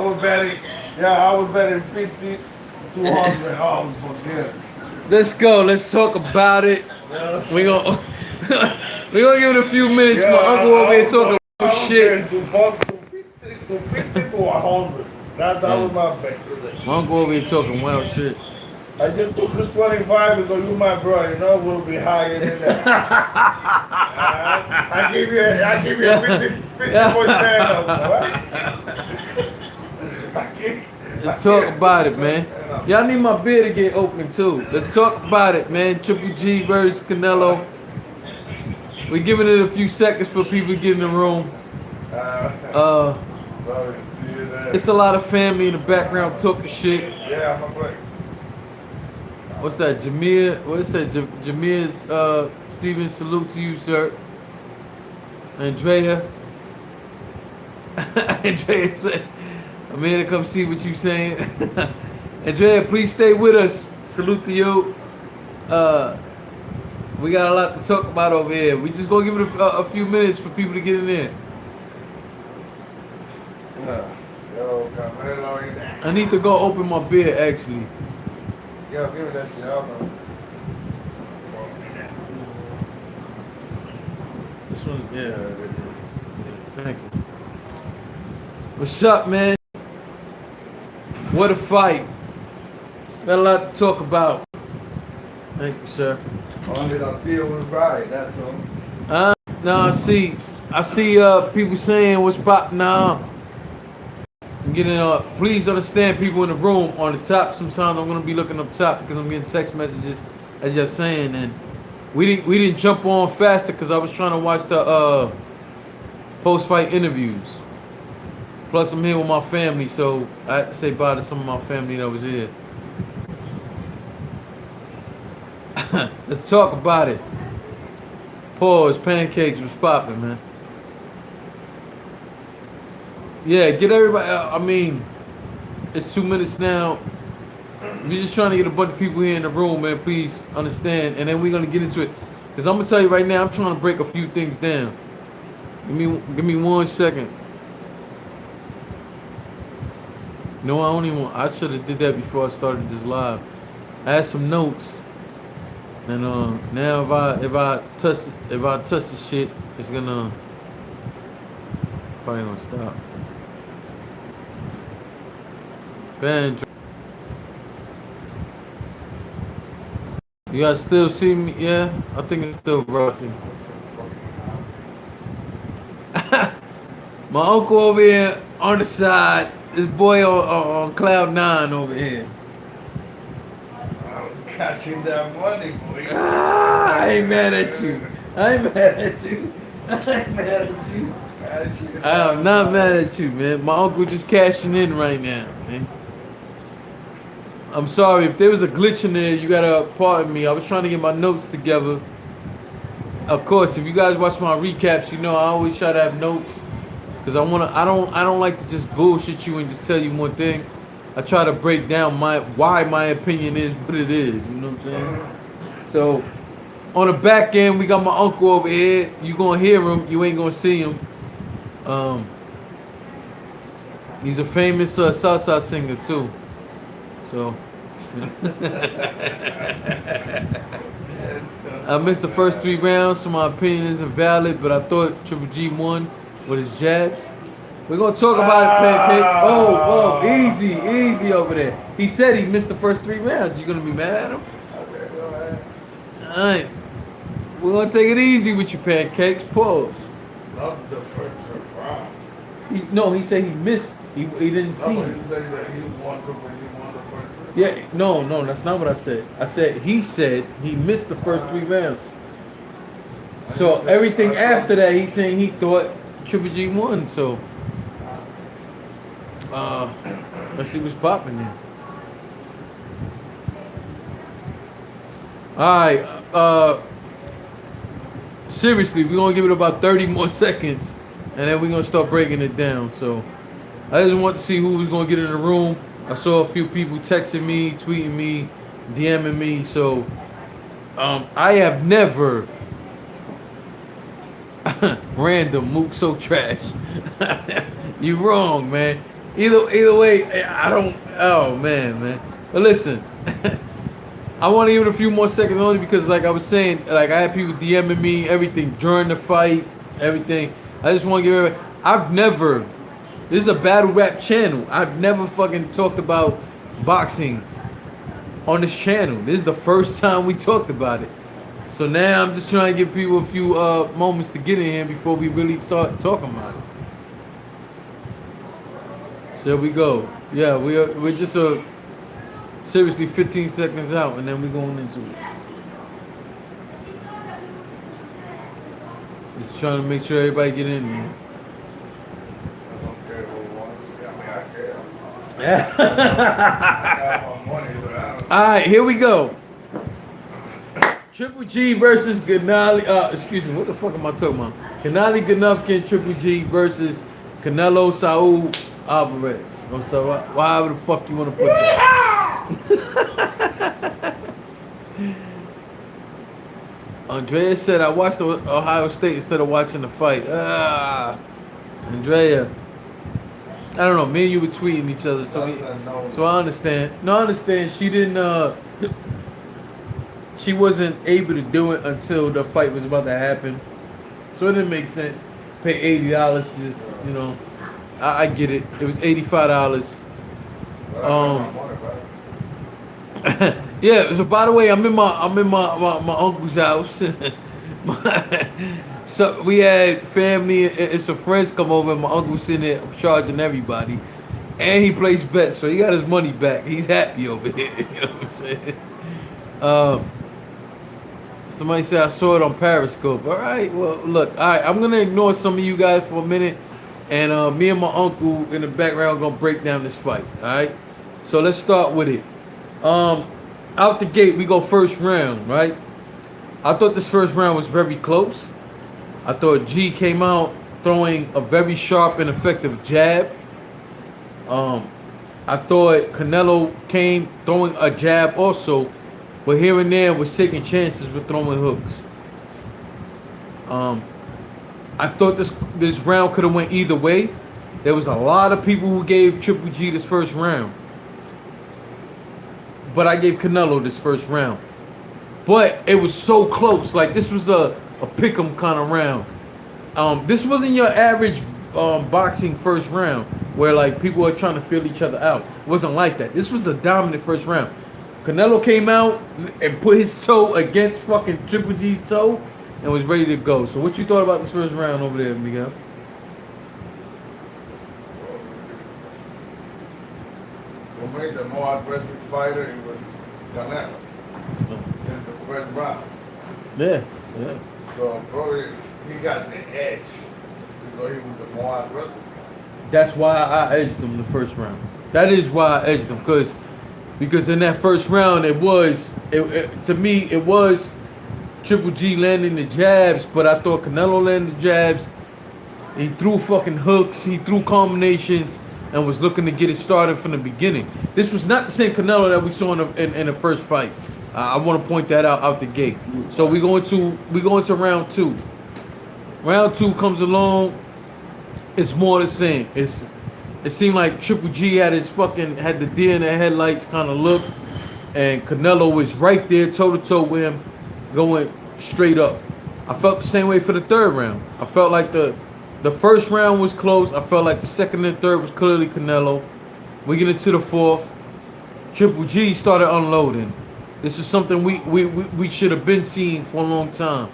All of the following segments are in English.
was betting, I was betting 50, 200. Oh, I'm so scared. Let's go. Let's talk about it. Yeah, We gonna we gonna give it a few minutes. yeah, My uncle over here talking I was shit. betting to 50 to 100. That was Man, my bet today. my uncle over here talking wild shit. I just took the 25 because you my brother, we'll be higher than that. I give you a 50% of it. Let's talk about it, man. Y'all need my beer to get open too. Let's talk about it, man. Triple G versus Canelo. We're giving it a few seconds for people to get in the room. It's a lot of family in the background talking shit. Yeah, my boy. What's that, Jameer? What is that? Jameer's Steven, salute to you, sir. Andrea. Andrea said, I'm here to come see what you saying. Andrea, please stay with us. Salute to you. We got a lot to talk about over here. We just gonna give it a few minutes for people to get in there. I need to go open my beer, actually. Yo, give me that shit out, man. This one, yeah. Thank you. What's up, man? What a fight. Got a lot to talk about. Thank you, sir. Only the steel was right, that's all. No, I see people saying what's pop now. I'm getting please understand people in the room on the top. Sometimes I'm gonna be looking up top because I'm getting text messages as you're saying, and we didn't jump on faster because I was trying to watch the post fight interviews. Plus I'm here with my family, so I had to say bye to some of my family that was here. Let's talk about it. Pause. Pancakes was popping, man. Yeah, get everybody. I mean, it's 2 minutes now. We're just trying to get a bunch of people here in the room, man. Please understand, and then we're gonna get into it. Cause I'm gonna tell you right now, I'm trying to break a few things down. Give me 1 second. No, I don't even want. I should have did that before I started this live. I had some notes, and now if I touch the shit, it's gonna probably gonna stop. Ben, you guys still see me? Yeah, I think it's still rocking. My uncle over here on the side. This boy on cloud 9 over here. I'm catching that money, boy. I ain't mad at you. I ain't mad at you. I'm not mad at you, man. My uncle just cashing in right now, man. I'm sorry if there was a glitch in there. You gotta pardon me. I was trying to get my notes together. Of course, if you guys watch my recaps, you know I always try to have notes. Cause I don't like to just bullshit you and just tell you one thing. I try to break down why my opinion is what it is. You know what I'm saying? So on the back end, we got my uncle over here. You gonna hear him. You ain't gonna see him. He's a famous salsa singer too. So I missed the first 3 rounds, so my opinion isn't valid. But I thought Triple G won with his jabs. We're gonna talk about it, Pancakes. Oh, easy over there. He said he missed the first 3 rounds. You gonna be mad at him? Okay, go ahead. Alright. We're gonna take it easy with you, Pancakes. Pause. Not the first round. He said he missed. He didn't see. No, he said that he won the first round. Yeah, no, that's not what I said. I said he missed the first 3 rounds. So everything after that, he's saying he thought Triple G won. So let's see what's popping there. All right. Seriously, we're gonna give it about 30 more seconds, and then we're gonna start breaking it down. So I just want to see who was gonna get in the room. I saw a few people texting me, tweeting me, DMing me. So I have never random Mook so trash. You wrong, man. Either way, I don't. Oh man. But listen, I want to give it a few more seconds only because, like I was saying, like I had people DMing me everything during the fight, everything. I just want to give it. I've never. This is a battle rap channel. I've never fucking talked about boxing on this channel. This is the first time we talked about it. So now I'm just trying to give people a few moments to get in here before we really start talking about it. So there we go. Yeah, we're just seriously 15 seconds out, and then we're going into it. Just trying to make sure everybody get in there. All right, here we go. Triple G versus Ganali. Excuse me, what the fuck am I talking about? Ganali Golovkin, Triple G versus Canelo Saul Alvarez. So however the fuck you want to put that. Andrea said, I watched Ohio State instead of watching the fight. Andrea. I don't know. Me and you were tweeting each other, so I understand. No, I understand. She didn't. She wasn't able to do it until the fight was about to happen, so it didn't make sense. Pay $80, just I get it. It was $85. Yeah. So by the way, I'm in my uncle's house. So we had family and some friends come over, and my uncle's sitting there charging everybody, and he plays bets, so he got his money back. He's happy over here. You know what I'm saying? Somebody said I saw it on Periscope. All right, well look, all right, I'm gonna ignore some of you guys for a minute, and me and my uncle in the background are gonna break down this fight. All right, so let's start with it. Out the gate, we go first round, right? I thought this first round was very close. I thought G came out throwing a very sharp and effective jab. I thought Canelo came throwing a jab also, but here and there was taking chances with throwing hooks. I thought this round could have went either way. There was a lot of people who gave Triple G this first round, but I gave Canelo this first round. But it was so close. Like, this was a pick'em kind of round. This wasn't your average boxing first round where like people are trying to feel each other out. It wasn't like that. This was a dominant first round. Canelo came out and put his toe against fucking Triple G's toe and was ready to go. So what you thought about this first round over there, Miguel? For me, the more aggressive fighter, it was Canelo. Since the first round. Yeah. So probably he got the edge because he was the more aggressive. That's why I edged him the first round. That is why I edged him, because in that first round to me it was Triple G landing the jabs, but I thought Canelo landed the jabs. He threw fucking hooks, he threw combinations, and was looking to get it started from the beginning. This was not the same Canelo that we saw in the first fight. I want to point that out the gate. So we go into round two. Round two comes along. It's more the same. It seemed like Triple G had the deer in the headlights kind of look, and Canelo was right there toe to toe with him, going straight up. I felt the same way for the third round. I felt like the first round was close. I felt like the second and third was clearly Canelo. We get into the fourth. Triple G started unloading. This is something we should have been seeing for a long time.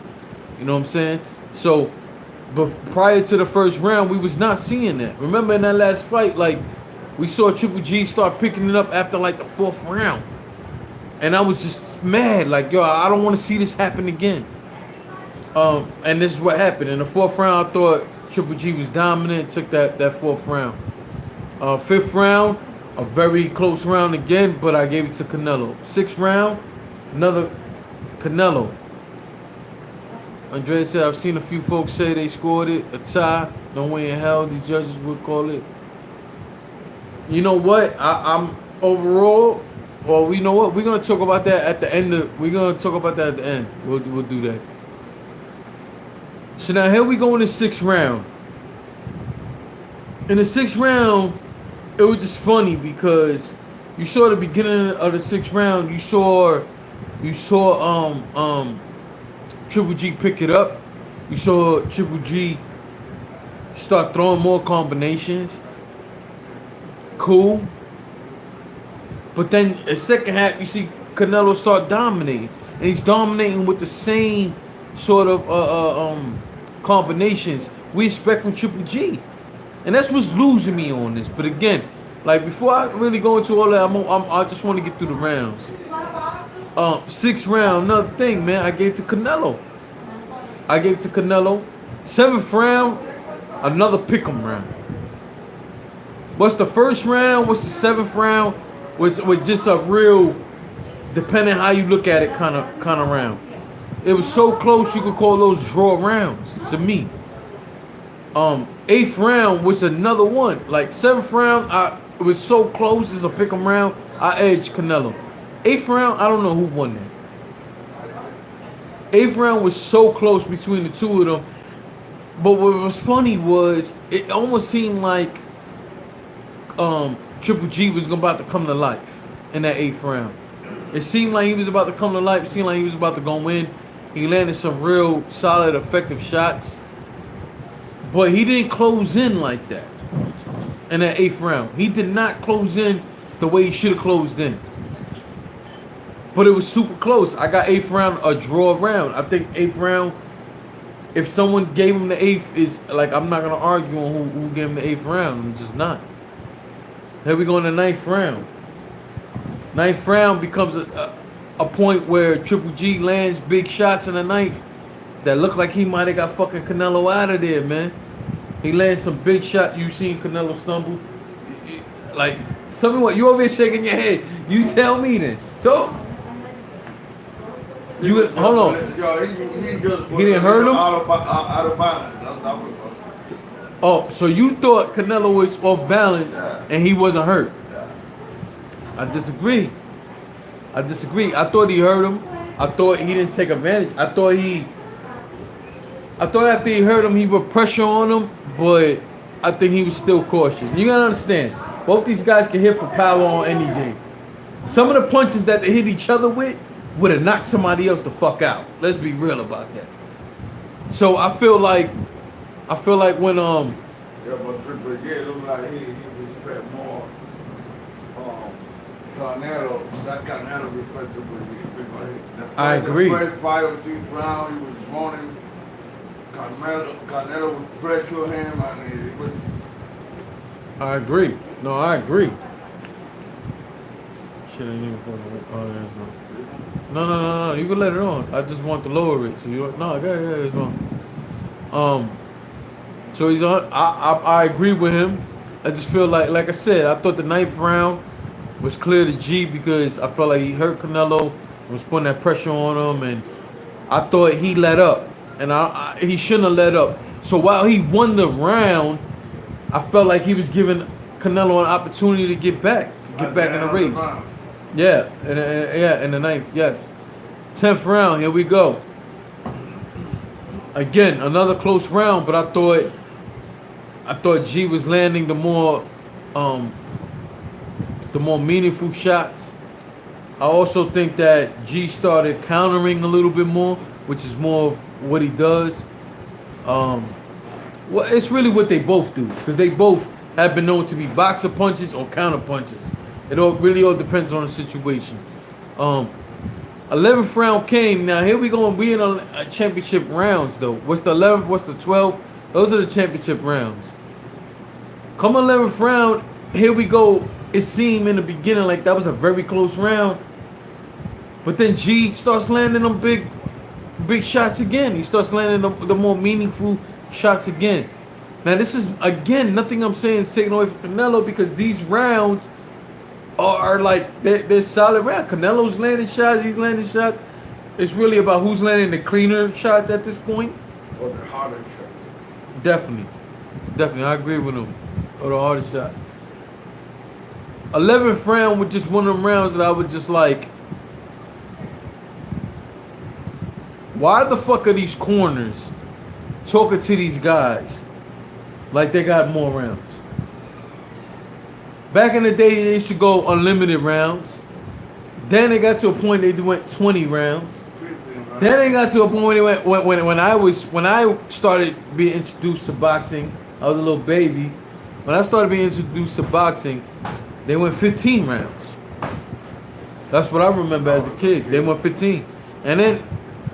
You know what I'm saying? So, but prior to the first round, we was not seeing that. Remember in that last fight, like, we saw Triple G start picking it up after like the fourth round. And I was just mad, like, yo, I don't want to see this happen again. And this is what happened. In the fourth round, I thought Triple G was dominant, took that fourth round. Fifth round, a very close round again, but I gave it to Canelo. Sixth round, another Canelo. Andrea said, I've seen a few folks say they scored it, a tie. No way in hell the judges would call it. You know what? I'm overall, well, you know what? We're going to talk about that at the end. We'll do that. So now here we go in the sixth round. In the sixth round, it was just funny because you saw the beginning of the 6th round. You saw Triple G pick it up. You saw Triple G start throwing more combinations. Cool. But then the second half, you see Canelo start dominating, and he's dominating with the same sort of combinations we expect from Triple G, and that's what's losing me on this. But again, like before I really go into all that, I just want to get through the rounds. 6th round, another thing, man. I gave it to Canelo. 7th round, another pick'em round. What's the 1st round? What's the 7th round? Was just a real, depending how you look at it, kind of round. It was so close you could call those draw rounds to me. 8th round was another one. Like 7th round, it was so close as a pick'em round. I edged Canelo. 8th round, I don't know who won that. 8th round was so close between the two of them. But what was funny was it almost seemed like Triple G was about to come to life in that 8th round. It seemed like he was about to come to life. It seemed like he was about to go in. He landed some real solid, effective shots. But he didn't close in like that in that 8th round. He did not close in the way he should have closed in. But it was super close. I got 8th round a draw round. I think 8th round, if someone gave him the 8th, is like, I'm not going to argue on who gave him the 8th round. I'm just not. Here we go in the 9th round. 9th round becomes a point where Triple G lands big shots in the 9th that look like he might have got fucking Canelo out of there, man. He lands some big shot. You seen Canelo stumble? Like, tell me what, you over here shaking your head. You tell me then. So, you hold on. He didn't hurt him? Out of balance. Oh, so you thought Canelo was off balance and he wasn't hurt? I disagree. I thought he hurt him. I thought he didn't take advantage. I thought after he hurt him, he put pressure on him, but I think he was still cautious. You gotta understand, both these guys can hit for power on any day. Some of the punches that they hit each other with would have knocked somebody else the fuck out. Let's be real about that. So I feel like when Yeah, but Triple G looked like he respect more Canelo. That Canelo respect Triple G. I agree. The first 5 or 6 round, he was wanting Canelo would pressure him, and it was. I agree. No, I agree. Shit ain't even fucking. Oh, yeah, no. No. You can let it on. I just want to lower it. So you no, yeah, it's on. So he's on. I agree with him. I just feel like I said, I thought the 9th round was clear to G because I felt like he hurt Canelo, was putting that pressure on him, and I thought he let up, and he shouldn't have let up. So while he won the round, I felt like he was giving Canelo an opportunity to get back in the race. Yeah, in the 9th, yes. 10th round, here we go. Again, another close round, but I thought G was landing the more meaningful shots. I also think that G started countering a little bit more, which is more of what he does. Well, it's really what they both do, because they both have been known to be boxer punches or counter punches. It really all depends on the situation. 11th round came. Now here we go. We in a championship rounds though. What's the 11th? What's the 12th? Those are the championship rounds. Come 11th round, here we go. It seemed in the beginning like that was a very close round, but then G starts landing them big shots again. He starts landing the more meaningful shots again. Now this is again nothing I'm saying is taking away from Canelo, because these rounds are like they're solid rounds. Canelo's landing shots, he's landing shots. It's really about who's landing the cleaner shots at this point. Or the harder shot. Definitely, I agree with him. Or the hardest shots. 11th round was just one of them rounds that I would just like, why the fuck are these corners talking to these guys like they got more rounds? Back in the day, they used to go unlimited rounds. Then it got to a point they went 20 rounds. Then it got to a point when it went when I started being introduced to boxing. I was a little baby. When I started being introduced to boxing, they went 15 rounds. That's what I remember as a kid. They went 15, and then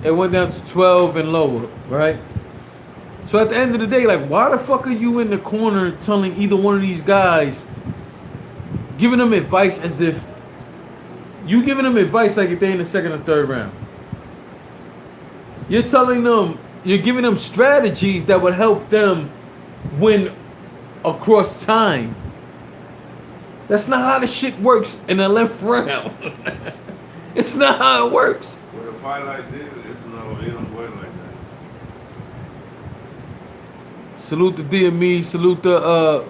it went down to 12 and lower, right? So at the end of the day, like, why the fuck are you in the corner telling either one of these guys, giving them advice as if you giving them advice like if they're in the second or third round? You're telling them, you're giving them strategies that would help them win across time. That's not how the shit works in the 11th round. It's not how it works. With a fight like this, it's no, it don't work like that. Salute to DME, salute to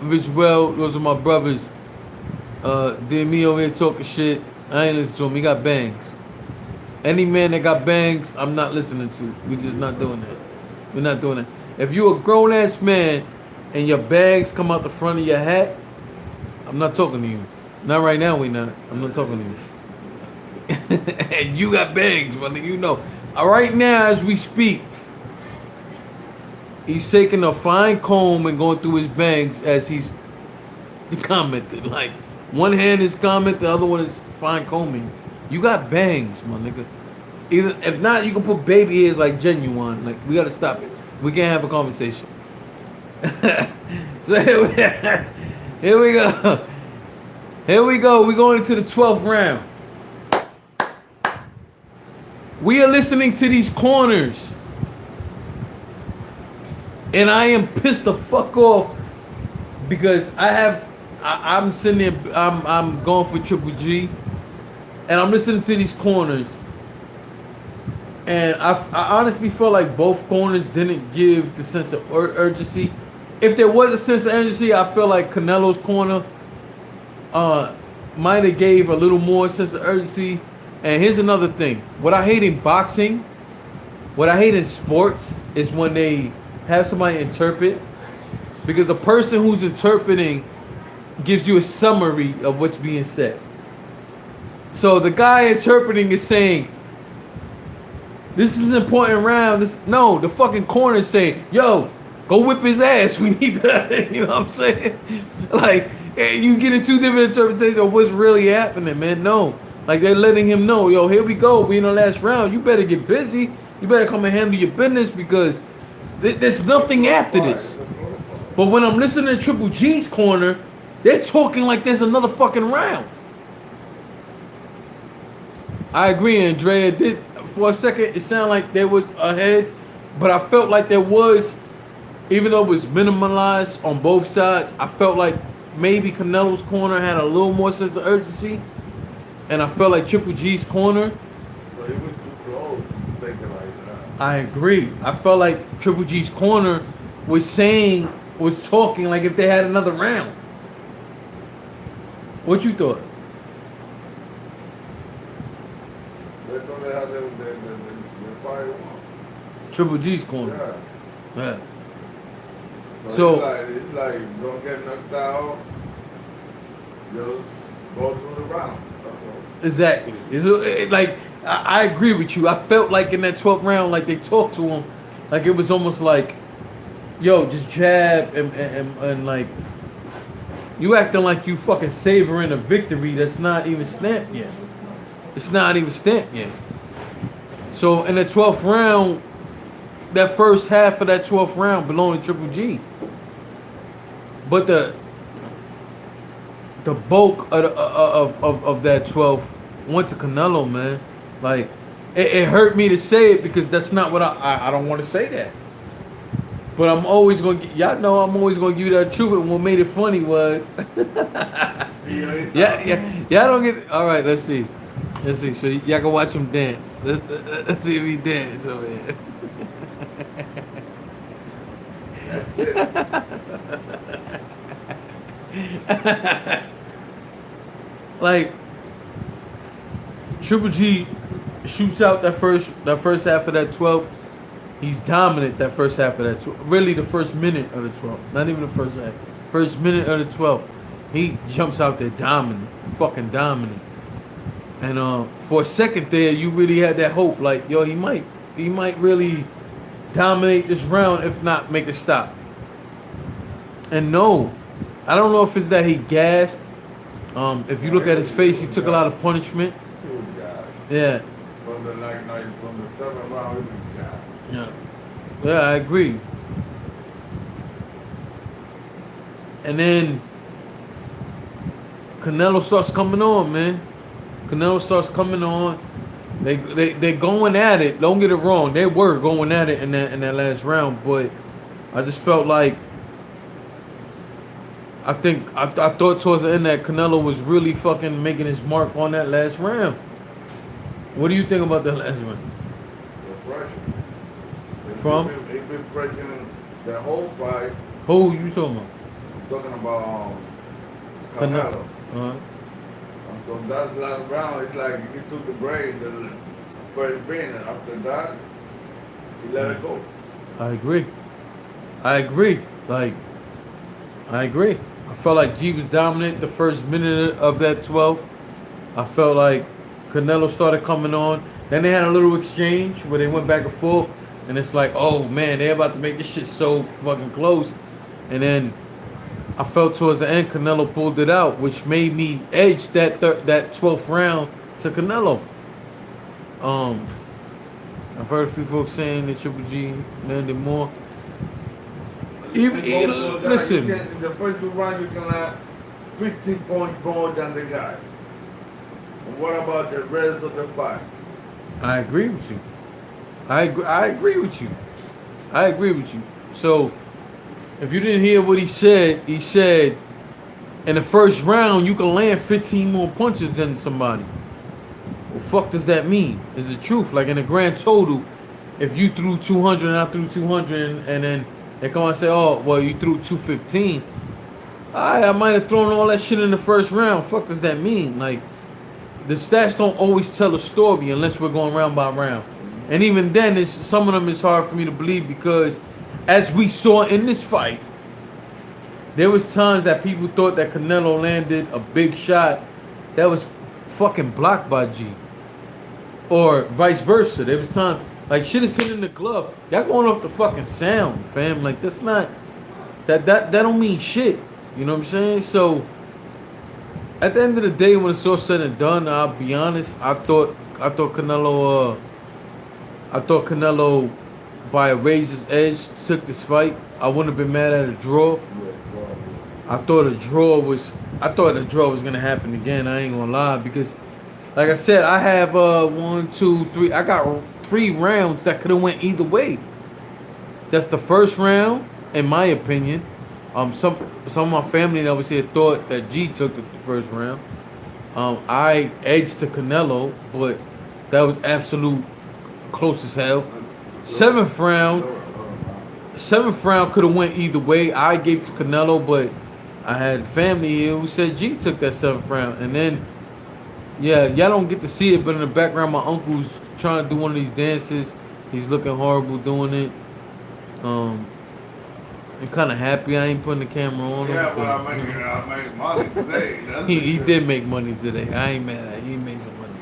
Visuel, those are my brothers. DME over here talking shit. I ain't listening to him, he got bangs. Any man that got bangs, I'm not listening to. We just not doing that. We're not doing that. If you a grown ass man and your bags come out the front of your hat, I'm not talking to you. Not right now, we not. I'm not talking to you. And you got bangs, brother, you know. Right now, as we speak, he's taking a fine comb and going through his bangs as he's commented. Like, one hand is comment, the other one is fine combing. You got bangs, my nigga. Either, if not, you can put baby hairs like Genuine. Like, we gotta stop it. We can't have a conversation. So here we go. Here we go. We're going into the 12th round. We are listening to these corners. And I am pissed the fuck off because I'm sitting there, I'm going for Triple G. And I'm listening to these corners. And I honestly feel like both corners didn't give the sense of urgency. If there was a sense of urgency, I feel like Canelo's corner might have gave a little more sense of urgency. And here's another thing. What I hate in boxing, what I hate in sports is when they have somebody interpret. Because the person who's interpreting gives you a summary of what's being said. So the guy interpreting is saying, this is an important round. No, the fucking corner is saying, yo, go whip his ass. We need that. You know what I'm saying? Like, you get a two different interpretations of what's really happening, man. No. Like, they're letting him know, yo, here we go. We in the last round. You better get busy. You better come and handle your business because there's nothing after this. But when I'm listening to Triple G's corner, they're talking like there's another fucking round. I agree, Andrea. Did for a second it sounded like there was ahead, but I felt like there was, even though it was minimalized on both sides, I felt like maybe Canelo's corner had a little more sense of urgency, and I felt like Triple G's corner. But it was too close to take it like that. I agree. I felt like Triple G's corner was talking like if they had another round. What you thought? Triple G's corner. Yeah. So it's like don't get knocked out. Just go through the round. That's all. Exactly. Like I agree with you. I felt like in that 12th round, like they talked to him, like it was almost like, yo, just jab and like you acting like you fucking savoring a victory that's not even stamped yet. It's not even stamped yet. So in the 12th round, that first half of that 12th round belonged to Triple G. But the bulk of that 12th went to Canelo, man. Like, it hurt me to say it because that's not what I don't want to say that. But I'm always going to, y'all know I'm always going to give you that truth. And what made it funny was, yeah, y'all don't get, all right, let's see. Let's see, so y'all can watch him dance. Let's see if he dance over here. Like, Triple G shoots out that first half of that 12. He's dominant that first half of that 12. Really the first minute of the 12. Not even the first half. First minute of the 12. he jumps out there dominant, fucking dominant. And for a second there, you really had that hope, like, yo, he might really dominate this round, if not make a stop. And no, I don't know if it's that he gassed. If you look at his face, he took a lot of punishment. Yeah. From the from the 7th round, he was gassed. Yeah. Yeah, I agree. And then Canelo starts coming on, man. Canelo starts coming on. They're going at it. Don't get it wrong. They were going at it in that last round, but I just felt like I thought towards the end that Canelo was really fucking making his mark on that last round. What do you think about that last round? The pressure. From? They've been pressuring the whole fight. Who you talking about? I'm talking about Canelo. Uh-huh. And so that last round, it's like he took the break, the first being, and after that, he let it go. I agree. Like, I agree. I felt like G was dominant the first minute of that 12th. I felt like Canelo started coming on. Then they had a little exchange where they went back and forth. And it's like, oh man, they're about to make this shit so fucking close. And then I felt towards the end, Canelo pulled it out, which made me edge that 12th round to Canelo. I've heard a few folks saying that Triple G landed more. Listen. In the first 2 rounds, you can have 50 points more than the guy. And what about the rest of the fight? I agree with you. I agree with you. So, if you didn't hear what he said in the first round you can land 15 more punches than somebody. What the fuck does that mean? Is the truth? Like in a grand total, if you threw 200 and I threw 200 and then they come and say, oh, well, you threw 215. I might have thrown all that shit in the first round. Fuck does that mean? Like, the stats don't always tell a story unless we're going round by round. And even then, some of them is hard for me to believe because as we saw in this fight, there was times that people thought that Canelo landed a big shot that was fucking blocked by G. Or vice versa. There was times, like shit is hitting the glove. Y'all going off the fucking sound, fam. Like that's not, that don't mean shit. You know what I'm saying? So, at the end of the day, when it's all said and done, I'll be honest, I thought Canelo by a razor's edge took this fight. I wouldn't have been mad at a draw. I thought a draw was gonna happen again. I ain't gonna lie because, like I said, I have 1, 2, 3. I got 3 rounds that could have went either way. That's the first round, in my opinion. Some of my family that was here thought that G took the first round. I edged to Canelo, but that was absolute close as hell. Seventh round could have went either way. I gave to Canelo, but I had family here who said G took that 7th round. And then, yeah, y'all don't get to see it, but in the background, my uncle's trying to do one of these dances. He's looking horrible doing it. I'm kind of happy I ain't putting the camera on him. Yeah, but I made money today. He did make money today. I ain't mad at him. He made some money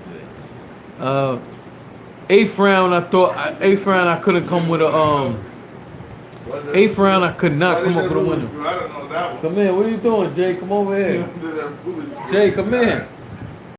today. 8th round, I couldn't come with a 8th round, I could not come up with a winner. I don't know that one. Come in. What are you doing, Jay? Come over here. Jay, come in.